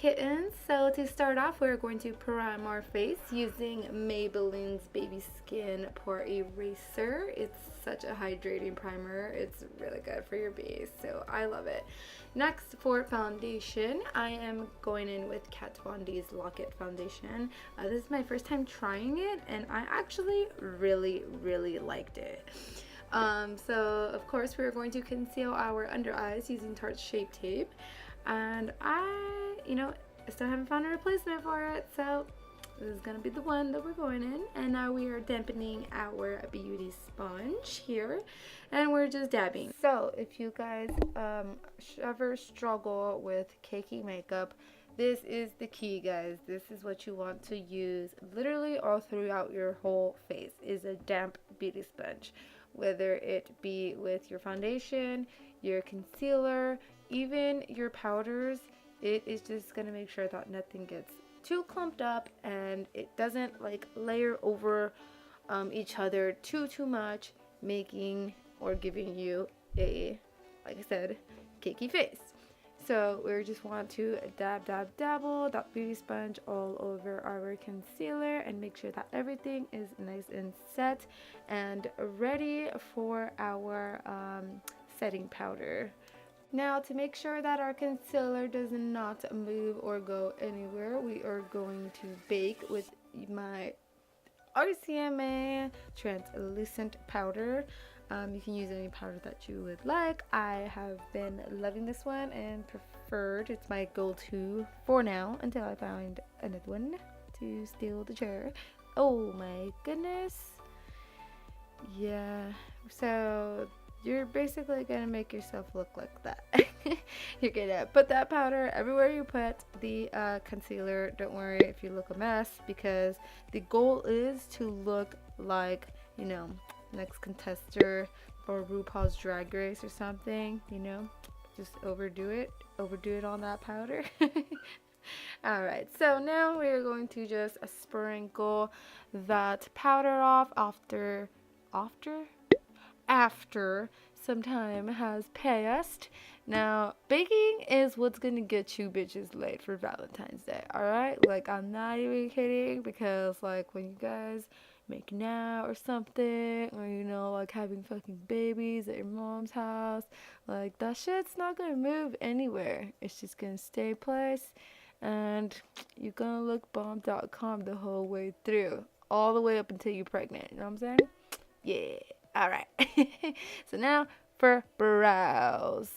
kittens. So to start off, we're going to prime our face using Maybelline's Baby Skin Pore Eraser. It's such a hydrating primer. It's really good for your base, so I love it. Next, for foundation, I am going in with Kat Von D's Lock-It foundation. This is my first time trying it, and I actually really liked it. So of course we're going to conceal our under eyes using Tarte Shape Tape, and I still haven't found a replacement for it, so this is gonna be the one that we're going in. And now we are dampening our beauty sponge here, and we're just dabbing. So if you guys ever struggle with cakey makeup, this is the key, guys. This is what you want to use literally all throughout your whole face, is a damp beauty sponge. Whether it be with your foundation, your concealer, even your powders, it is just going to make sure that nothing gets too clumped up and it doesn't like layer over each other too much, making or giving you a, like I said, cakey face. So we just want to dabble that beauty sponge all over our concealer and make sure that everything is nice and set and ready for our setting powder. Now, to make sure that our concealer does not move or go anywhere, we are going to bake with my RCMA translucent powder. You can use any powder that you would like. I have been loving this one and preferred. It's my go-to for now until I find another one to steal the chair. Oh my goodness. Yeah, so you're basically gonna make yourself look like that. You're gonna put that powder everywhere you put the concealer. Don't worry if you look a mess, because the goal is to look like, next contestant for RuPaul's Drag Race or something, just overdo it on that powder. Alright, so now we're going to just sprinkle that powder off after some time has passed. Now, baking is what's gonna get you bitches laid for Valentine's Day, alright? Like, I'm not even kidding, because like when you guys making out or something, or like having fucking babies at your mom's house, like that shit's not gonna move anywhere. It's just gonna stay in place, and you're gonna look bomb.com the whole way through, all the way up until you're pregnant. You know what I'm saying? Yeah. Alright. So now for brows.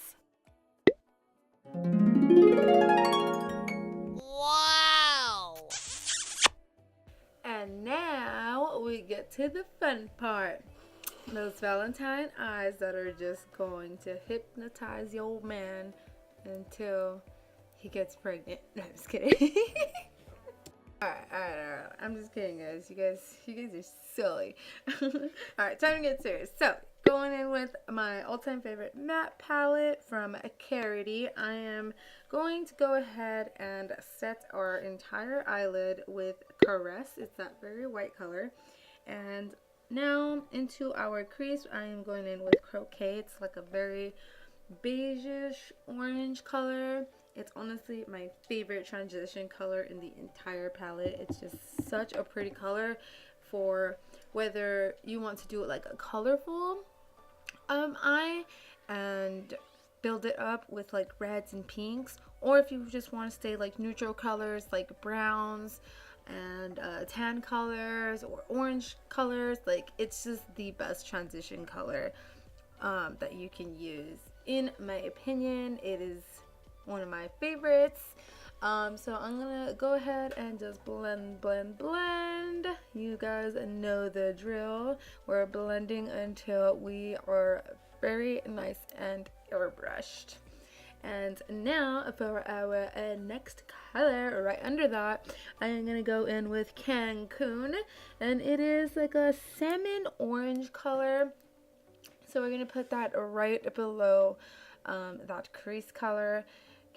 Wow! And now we get to the fun part. Those Valentine eyes that are just going to hypnotize your old man until he gets pregnant. No, I'm just kidding. Alright. I'm just kidding, guys. You guys are silly. Alright, time to get serious. So, going in with my all-time favorite matte palette from Carity, I am going to go ahead and set our entire eyelid with Caress. It's that very white color. And now into our crease, I am going in with Croquet. It's like a very beigeish orange color. It's honestly my favorite transition color in the entire palette. It's just such a pretty color for whether you want to do it like a colorful eye and build it up with like reds and pinks, or if you just want to stay like neutral colors like browns and tan colors or orange colors. Like, it's just the best transition color that you can use. In my opinion, it is one of my favorites. So I'm gonna go ahead and just blend. You guys know the drill. We're blending until we are very nice and airbrushed. And now for our next color, right under that, I am gonna go in with Cancun, and it is like a salmon orange color. So we're gonna put that right below that crease color.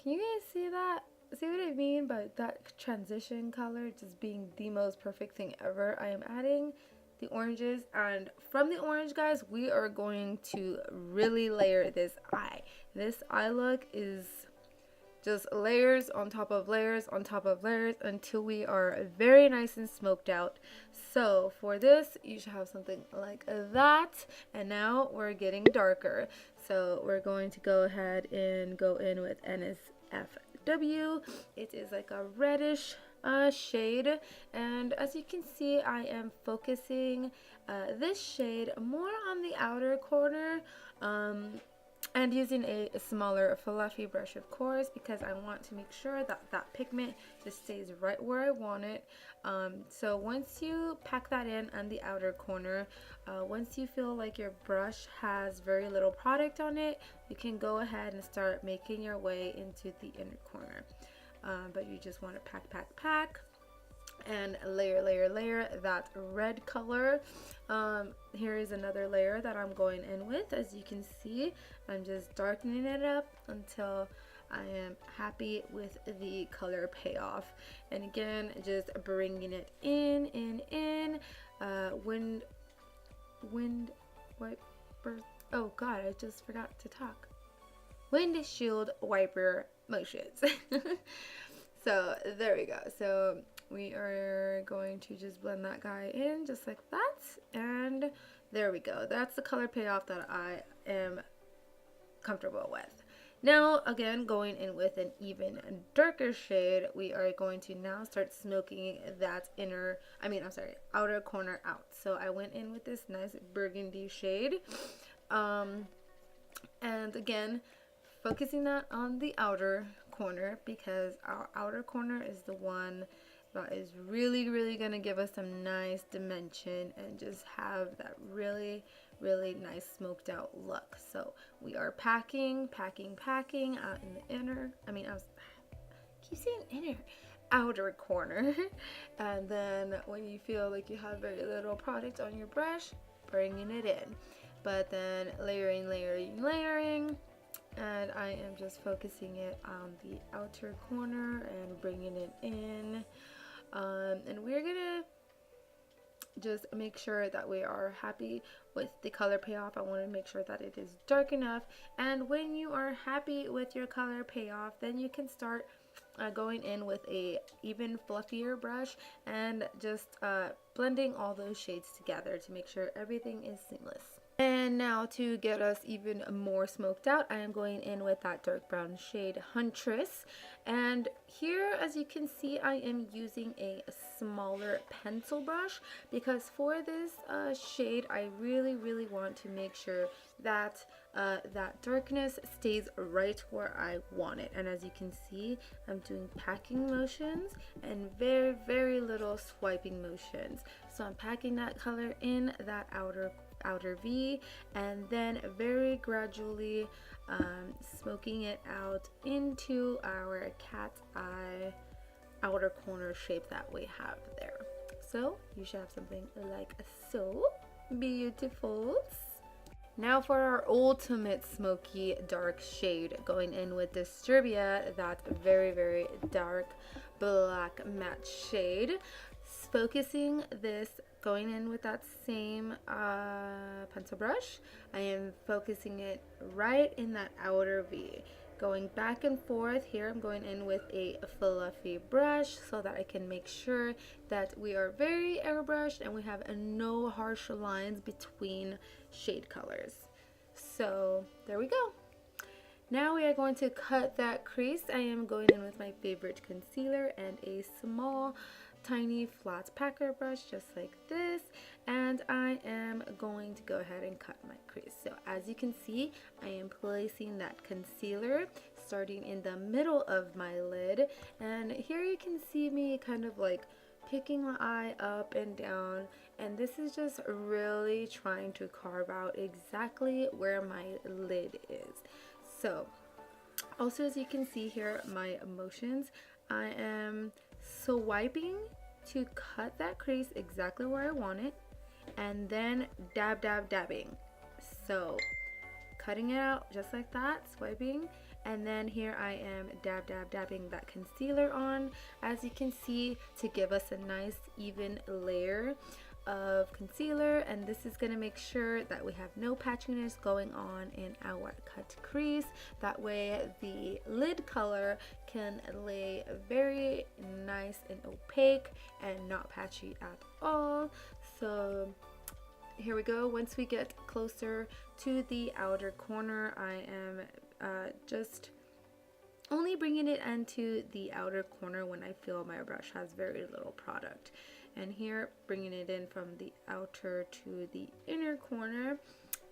Can you guys see that? See what I mean by that transition color just being the most perfect thing ever? I am adding the oranges, and from the orange, guys, we are going to really layer this eye. This eye look is just layers on top of layers on top of layers until we are very nice and smoked out. So for this, you should have something like that. And now we're getting darker. So we're going to go ahead and go in with NSFW. It is like a reddish shade, and as you can see, I am focusing this shade more on the outer corner, and using a smaller fluffy brush, of course, because I want to make sure that that pigment just stays right where I want it. So once you pack that in on the outer corner, once you feel like your brush has very little product on it, you can go ahead and start making your way into the inner corner. But you just want to pack and layer that red color. Here is another layer that I'm going in with. As you can see, I'm just darkening it up until I am happy with the color payoff. And again, just bringing it in. Wind wiper. Oh God, I just forgot to talk. Windshield wiper motions. So there we go. So we are going to just blend that guy in just like that, and there we go. That's the color payoff that I am comfortable with. Now again, going in with an even darker shade, we are going to now start smoking that outer corner out. So I went in with this nice burgundy shade, and again, focusing that on the outer corner, because our outer corner is the one that is really going to give us some nice dimension and just have that really nice smoked out look. So we are packing out in the inner, keep saying inner, outer corner. And then when you feel like you have very little product on your brush, bringing it in, but then layering, and I am just focusing it on the outer corner and bringing it in. And we're gonna just make sure that we are happy with the color payoff. I want to make sure that it is dark enough, and when you are happy with your color payoff, then you can start going in with a even fluffier brush and just blending all those shades together to make sure everything is seamless. And now to get us even more smoked out, I am going in with that dark brown shade Huntress. And here, as you can see, I am using a smaller pencil brush, because for this shade, I really want to make sure that that darkness stays right where I want it. And as you can see, I'm doing packing motions and very little swiping motions. So I'm packing that color in that outer V, and then very gradually smoking it out into our cat's eye outer corner shape that we have there. So you should have something like so. Beautiful. Now for our ultimate smoky dark shade, going in with Disturbia, that very dark black matte shade. Focusing this, going in with that same pencil brush, I am focusing it right in that outer V, going back and forth. Here I'm going in with a fluffy brush so that I can make sure that we are very airbrushed and we have no harsh lines between shade colors. So there we go. Now we are going to cut that crease. I am going in with my favorite concealer and a small tiny flat packer brush just like this, and I am going to go ahead and cut my crease. So as you can see, I am placing that concealer starting in the middle of my lid, and here you can see me kind of like picking my eye up and down, and this is just really trying to carve out exactly where my lid is. So also, as you can see here, my motions, I am swiping to cut that crease exactly where I want it, and then dabbing. So cutting it out just like that, swiping, and then here I am dabbing that concealer on, as you can see, to give us a nice even layer. of concealer, and this is going to make sure that we have no patchiness going on in our cut crease. That way the lid color can lay very nice and opaque and not patchy at all. So here we go. Once we get closer to the outer corner, I am just only bringing it into the outer corner when I feel my brush has very little product. And here, bringing it in from the outer to the inner corner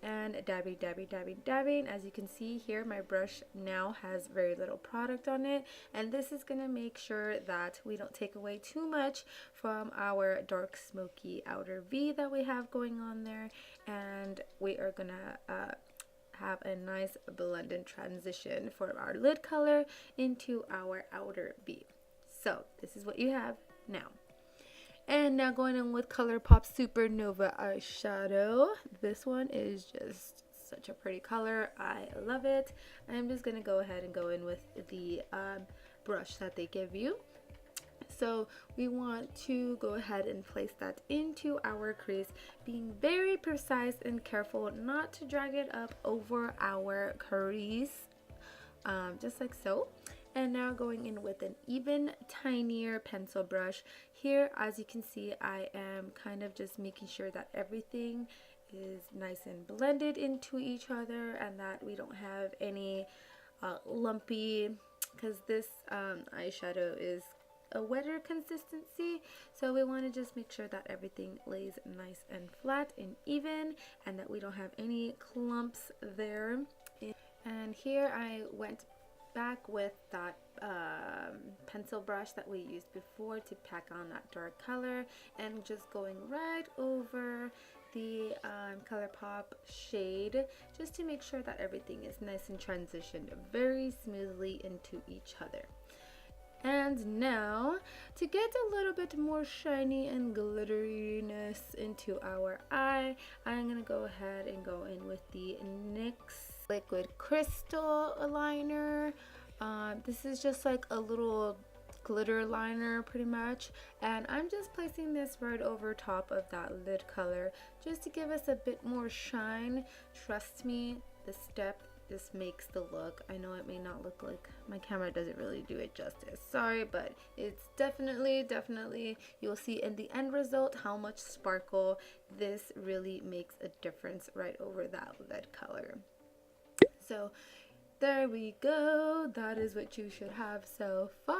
and dabbing, dabbing, dabbing, dabbing. As you can see here, my brush now has very little product on it. And this is going to make sure that we don't take away too much from our dark smoky outer V that we have going on there. And we are going to have a nice blended transition for our lid color into our outer V. So this is what you have now. And now going in with ColourPop Supernova eyeshadow. This one is just such a pretty color. I love it. I'm just going to go ahead and go in with the brush that they give you. So we want to go ahead and place that into our crease, being very precise and careful not to drag it up over our crease, just like so. And now going in with an even tinier pencil brush. Here, as you can see, I am kind of just making sure that everything is nice and blended into each other and that we don't have any lumpy, because this eyeshadow is a wetter consistency, so we want to just make sure that everything lays nice and flat and even and that we don't have any clumps there. And here I went back with that pencil brush that we used before to pack on that dark color and just going right over the ColourPop shade just to make sure that everything is nice and transitioned very smoothly into each other. And now, to get a little bit more shiny and glitteriness into our eye, I'm going to go ahead and go in with the NYX Liquid Crystal liner. This is just like a little glitter liner pretty much, and I'm just placing this right over top of that lid color just to give us a bit more shine. Trust me, the step just makes the look. I know it may not look like, my camera doesn't really do it justice, sorry, but it's definitely you'll see in the end result how much sparkle this really makes a difference right over that lid color. So there we go, that is what you should have so far.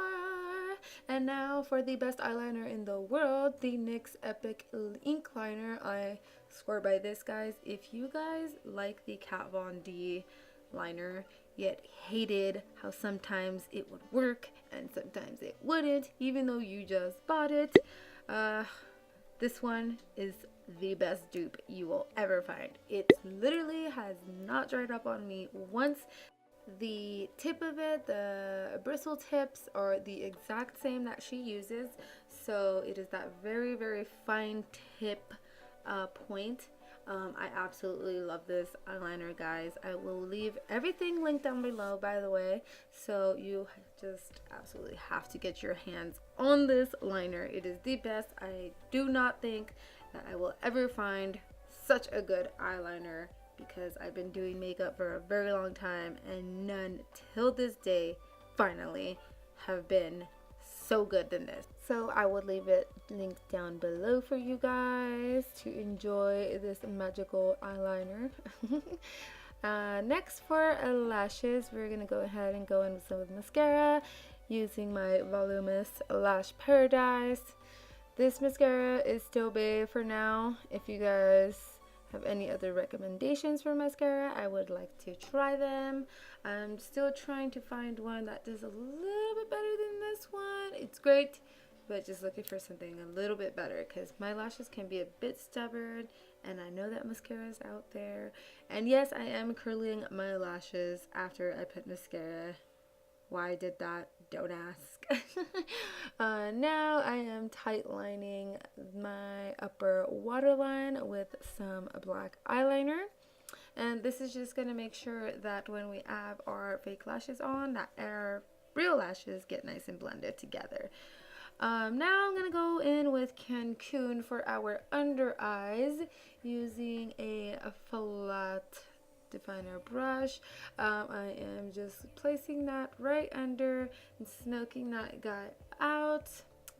And now for the best eyeliner in the world, the NYX Epic Ink Liner. I swear by this, guys. If you guys like the Kat Von D liner yet hated how sometimes it would work and sometimes it wouldn't, even though you just bought it, this one is the best dupe you will ever find. It literally has not dried up on me once. The tip of it, the bristle tips, are the exact same that she uses, so it is that very fine tip point. I absolutely love this eyeliner, guys. I will leave everything linked down below, by the way, so you just absolutely have to get your hands on this liner. It is the best. I do not think that I will ever find such a good eyeliner, because I've been doing makeup for a very long time and none till this day finally have been so good than this. So I would leave it linked down below for you guys to enjoy this magical eyeliner. Next for lashes, we're gonna go ahead and go in with some mascara using my Voluminous Lash Paradise. This mascara is still bae for now. If you guys have any other recommendations for mascara, I would like to try them. I'm still trying to find one that does a little bit better than this one. It's great, but just looking for something a little bit better, because my lashes can be a bit stubborn and I know that mascara is out there. And yes, I am curling my lashes after I put mascara. Why I did that, don't ask. Now I am tight lining my upper waterline with some black eyeliner, and this is just going to make sure that when we have our fake lashes on, that our real lashes get nice and blended together. Now I'm going to go in with Cancun for our under eyes using a flat definer brush. I am just placing that right under and smoking that guy out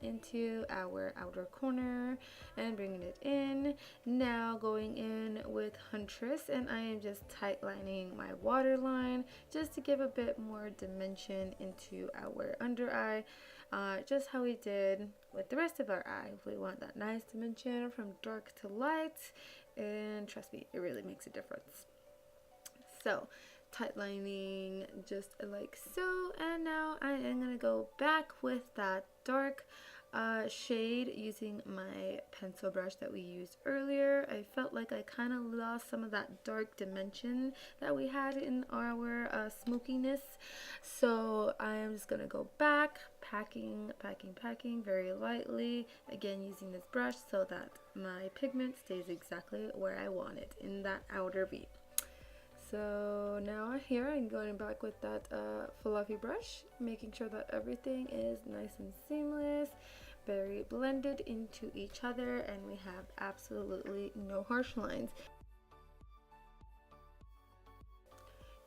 into our outer corner and bringing it in. Now going in with Huntress, and I am just tight lining my waterline just to give a bit more dimension into our under eye, just how we did with the rest of our eye. We want that nice dimension from dark to light, and trust me, it really makes a difference. So tight lining just like so, and now I am going to go back with that dark shade using my pencil brush that we used earlier. I felt like I kind of lost some of that dark dimension that we had in our smokiness, so I am just going to go back, packing very lightly, again using this brush so that my pigment stays exactly where I want it, in that outer V. So now here I'm going back with that fluffy brush, making sure that everything is nice and seamless, very blended into each other, and we have absolutely no harsh lines.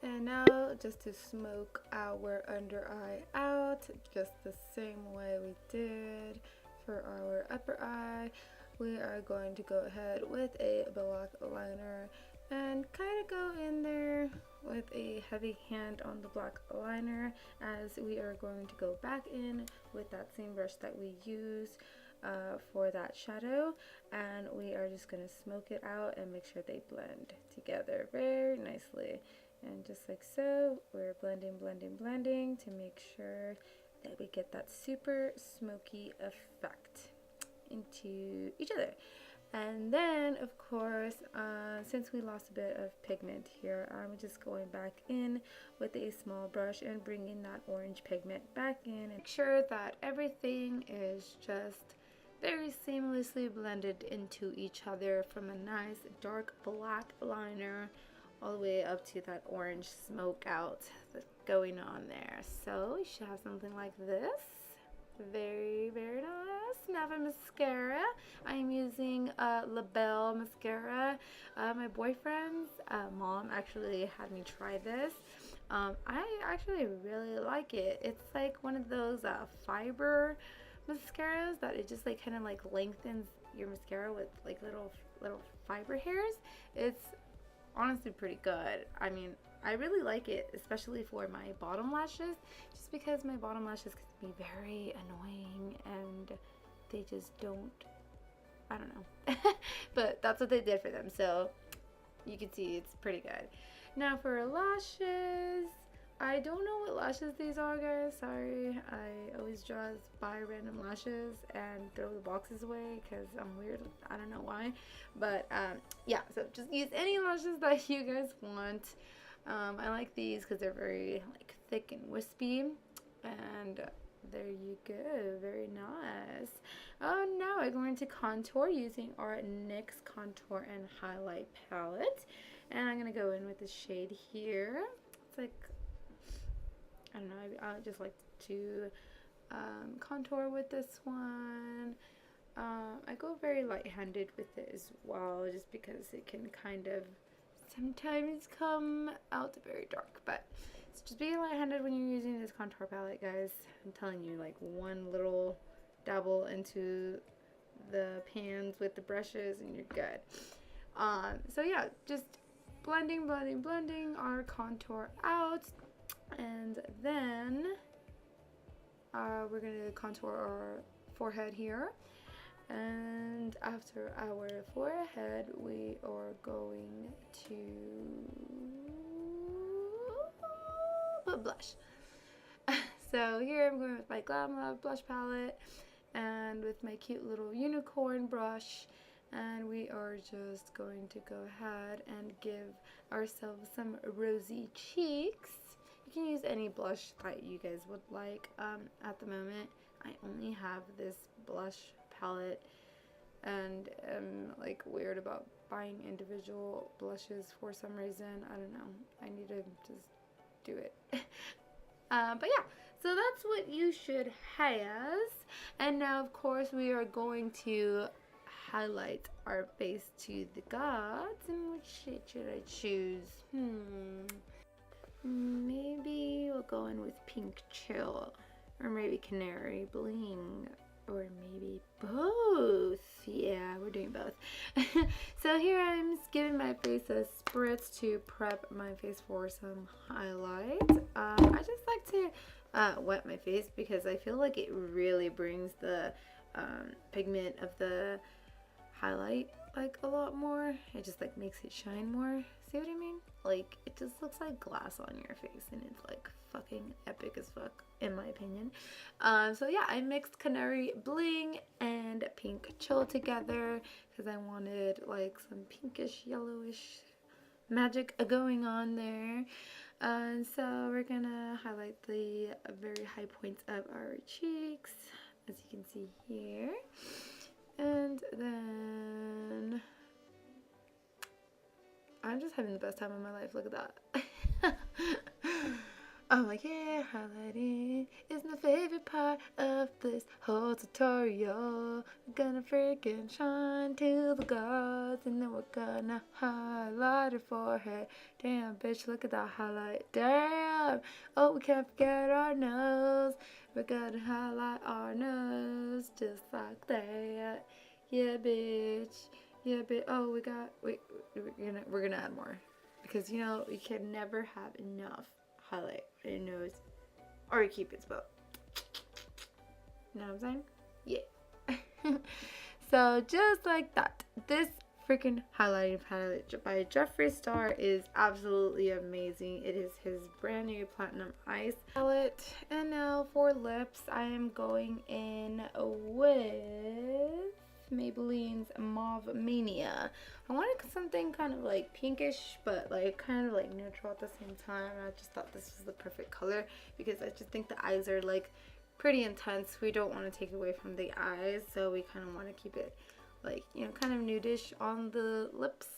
And now just to smoke our under eye out, just the same way we did for our upper eye, we are going to go ahead with a black liner and kind of go in there with a heavy hand on the black liner, as we are going to go back in with that same brush that we used for that shadow, and we are just going to smoke it out and make sure they blend together very nicely. And just like so, we're blending to make sure that we get that super smoky effect into each other. And then, of course, since we lost a bit of pigment here, I'm just going back in with a small brush and bringing that orange pigment back in. Make sure that everything is just very seamlessly blended into each other, from a nice dark black liner all the way up to that orange smoke out that's going on there. So we should have something like this. Very, very nice. Now for mascara, I'm using LaBelle mascara. My boyfriend's mom actually had me try this. I actually really like it. It's like one of those fiber mascaras that it just like kind of like lengthens your mascara with like little fiber hairs. It's honestly pretty good. I mean, I really like it, especially for my bottom lashes, just because my bottom lashes can be very annoying and they just don't, I don't know. But that's what they did for them, so you can see it's pretty good. Now for lashes, I don't know what lashes these are, guys. Sorry, I always just buy random lashes and throw the boxes away because I'm weird. I don't know why, but yeah, so just use any lashes that you guys want. I like these because they're very like thick and wispy, and there you go, very nice. Oh, now we're going to contour using our NYX contour and highlight palette, and I'm gonna go in with the shade here. It's like, I don't know, I just like to contour with this one. I go very light-handed with it as well, just because it can kind of sometimes come out very dark, but just be light-handed when you're using this contour palette, guys. I'm telling you, like one little dabble into the pans with the brushes and you're good. So yeah, just blending our contour out, and then we're gonna contour our forehead here. And after our forehead, we are going to put blush. So here I'm going with my Glam Love blush palette and with my cute little unicorn brush, and we are just going to go ahead and give ourselves some rosy cheeks. You can use any blush that you guys would like. At the moment, I only have this blush palette, and I'm like weird about buying individual blushes for some reason. I don't know. I need to just do it. But yeah, So that's what you should have. And now, of course, we are going to highlight our face to the gods. And which shade should I choose? Maybe we'll go in with Pink Chill. Or maybe Canary Bling. Or maybe both. Yeah, we're doing both. So here I'm giving my face a spritz to prep my face for some highlight. I just like to wet my face because I feel like it really brings the pigment of the highlight like a lot more. It just like makes it shine more. See what I mean? Like it just looks like glass on your face, and it's like fucking epic as fuck in my opinion. So yeah, I mixed Canary Bling and Pink Chill together because I wanted like some pinkish yellowish magic going on there. So we're gonna highlight the very high points of our cheeks, as you can see here. And then I'm just having the best time of my life. Look at that. I'm like, yeah, highlighting is my favorite part of this whole tutorial. We're gonna freaking shine to the gods, and then we're gonna highlight her forehead. Damn, bitch, look at that highlight. Damn. Oh, we can't forget our nose. We're gonna highlight our nose just like that. Yeah, bitch. Yeah, bitch. Oh, we're gonna add more because you know you can never have enough highlight in your nose, or you keep it spelled. You know what I'm saying? Yeah. So just like that, this freaking highlighting palette by Jeffree Star is absolutely amazing. It is his brand new Platinum Ice palette. And now for lips, I am going in with Maybelline's Mauve Mania. I wanted something kind of like pinkish, but like kind of like neutral at the same time. I just thought this was the perfect color because I just think the eyes are like pretty intense. We don't want to take away from the eyes, so we kind of want to keep it like, you know, kind of nudish on the lips.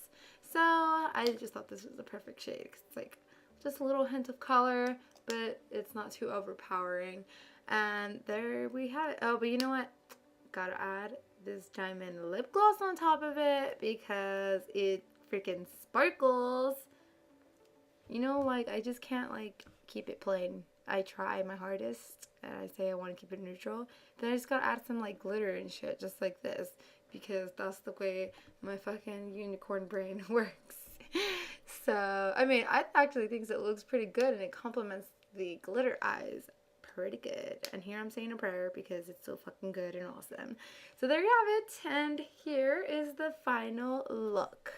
So I just thought this was the perfect shade because it's like just a little hint of color, but it's not too overpowering. And there we have it. Oh, but you know what? Gotta add this diamond lip gloss on top of it because it freaking sparkles. You know, like I just can't like keep it plain. I try my hardest and I say I want to keep it neutral. Then I just gotta add some like glitter and shit just like this because that's the way my fucking unicorn brain works. So, I mean, I actually think it looks pretty good and it complements the glitter eyes pretty good. And here I'm saying a prayer because it's so fucking good and awesome. So there you have it, and here is the final look.